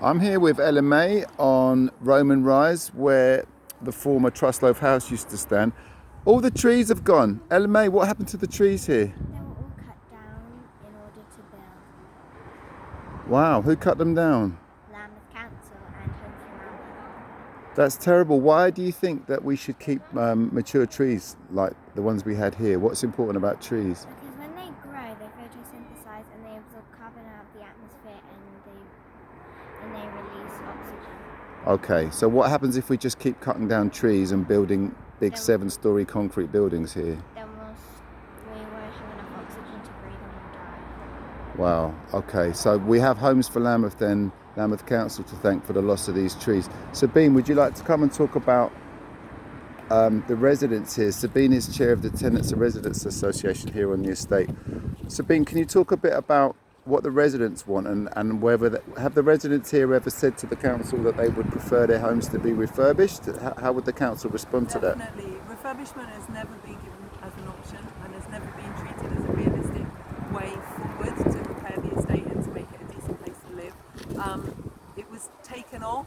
I'm here with LMA on Roman Rise, where the former Trustloaf house used to stand. All the trees have gone. LMA, what happened to the trees here? They were all cut down in order to build. Wow, who cut them down? Lambeth Council and Home for Lambeth. That's terrible. Why do you think that we should keep mature trees like the ones we had here? What's important about trees? Because when they grow, they photosynthesize and they absorb carbon out of the atmosphere and they release oxygen. Okay, so what happens if we just keep cutting down trees and building big Then- 7-story concrete buildings here? Then we won't have enough oxygen to breathe and we'll die. Wow, okay, so we have Homes for Lambeth then, Lambeth Council to thank for the loss of these trees. Sabine, would you like to come and talk about the residents here? Sabine is chair of the Tenants and Residents Association here on the estate. Sabine, can you talk a bit about what the residents want and whether have the residents here ever said to the council that they would prefer their homes to be refurbished? How would the council respond to that? Definitely. Refurbishment has never been given as an option and has never been treated as a realistic way forward to repair the estate and to make it a decent place to live. It was taken off,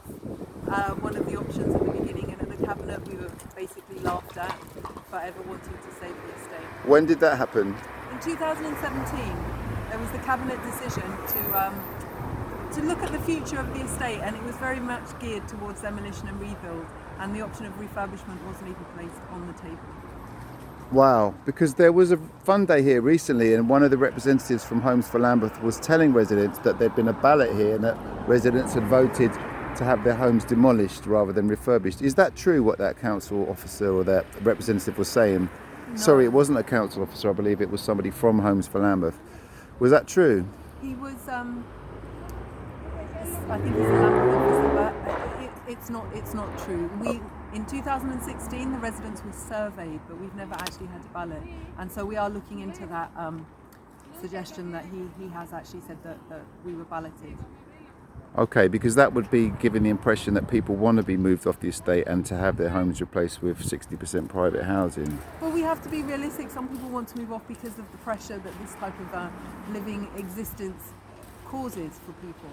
one of the options at the beginning, and at the cabinet we were basically laughed at for ever wanting to save the estate. When did that happen? In 2017, there was the cabinet decision to look at the future of the estate, and it was very much geared towards demolition and rebuild, and the option of refurbishment wasn't even placed on the table. Wow, because there was a fun day here recently and one of the representatives from Homes for Lambeth was telling residents that there'd been a ballot here and that residents had voted to have their homes demolished rather than refurbished. Is that true, what that council officer or that representative was saying? No. Sorry, it wasn't a council officer, I believe it was somebody from Homes for Lambeth. Was that true? He was, I think he's a Lambeth officer, but it's not true. In 2016, the residents were surveyed, but we've never actually had a ballot, and so we are looking into that suggestion that he has actually said that we were balloted. Okay, because that would be giving the impression that people want to be moved off the estate and to have their homes replaced with 60% private housing. Well, we have to be realistic. Some people want to move off because of the pressure that this type of living existence causes for people.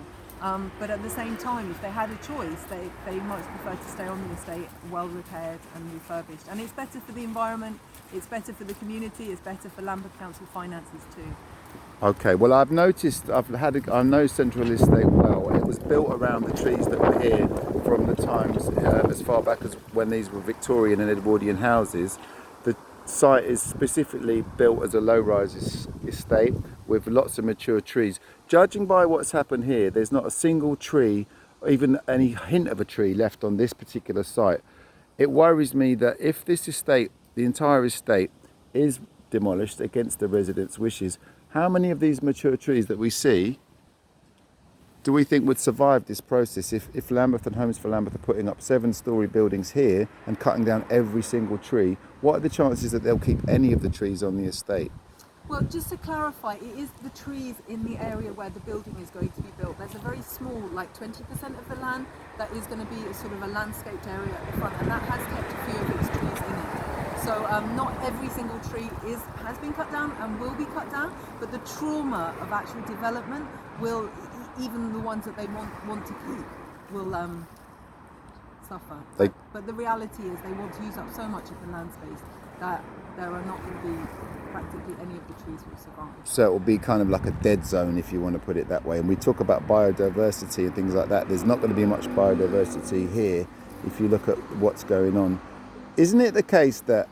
But at the same time, if they had a choice, they might prefer to stay on the estate, well repaired and refurbished. And it's better for the environment, it's better for the community, it's better for Lambeth Council finances too. Okay, well I know Central Estate well. It was built around the trees that were here from the times as far back as when these were Victorian and Edwardian houses. The site is specifically built as a low-rise estate with lots of mature trees. Judging by what's happened here, there's not a single tree, even any hint of a tree left on this particular site. It worries me that if this estate, the entire estate, is demolished against the residents' wishes, how many of these mature trees that we see do we think would survive this process if Lambeth and Homes for Lambeth are putting up 7-story buildings here and cutting down every single tree? What are the chances that they'll keep any of the trees on the estate? Well, just to clarify, it is the trees in the area where the building is going to be built. There's a very small, like 20% of the land, that is going to be a sort of a landscaped area at the front, and that has kept a few of its trees in it. So not every single tree has been cut down and will be cut down, but the trauma of actual development will, even the ones that they want to keep, will suffer. But the reality is they want to use up so much of the land space that there are not going to be practically any of the trees will survive. So it will be kind of like a dead zone, if you want to put it that way. And we talk about biodiversity and things like that. There's not going to be much biodiversity here if you look at what's going on. Isn't it the case that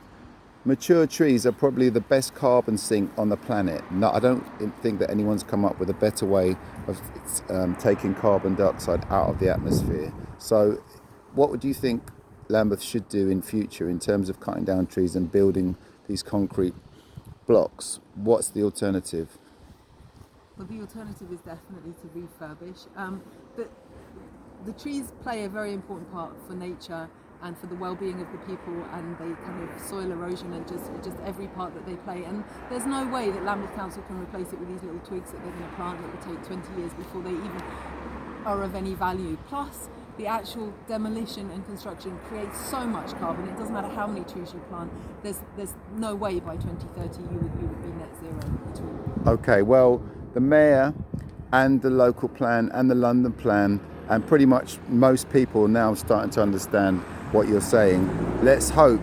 mature trees are probably the best carbon sink on the planet? No, I don't think that anyone's come up with a better way of taking carbon dioxide out of the atmosphere. So what would you think Lambeth should do in future in terms of cutting down trees and building these concrete blocks? What's the alternative? Well, the alternative is definitely to refurbish. But the trees play a very important part for nature and for the well-being of the people, and they kind of soil erosion and just every part that they play. And there's no way that Lambeth Council can replace it with these little twigs that they're going to plant that will take 20 years before they even are of any value. Plus, the actual demolition and construction creates so much carbon. It doesn't matter how many trees you plant. There's no way by 2030 you would be net zero at all. Okay, well, the Mayor and the local plan and the London plan and pretty much most people are now starting to understand what you're saying. Let's hope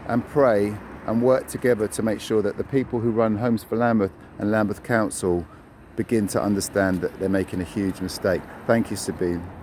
and pray and work together to make sure that the people who run Homes for Lambeth and Lambeth Council begin to understand that they're making a huge mistake. Thank you, Sabine.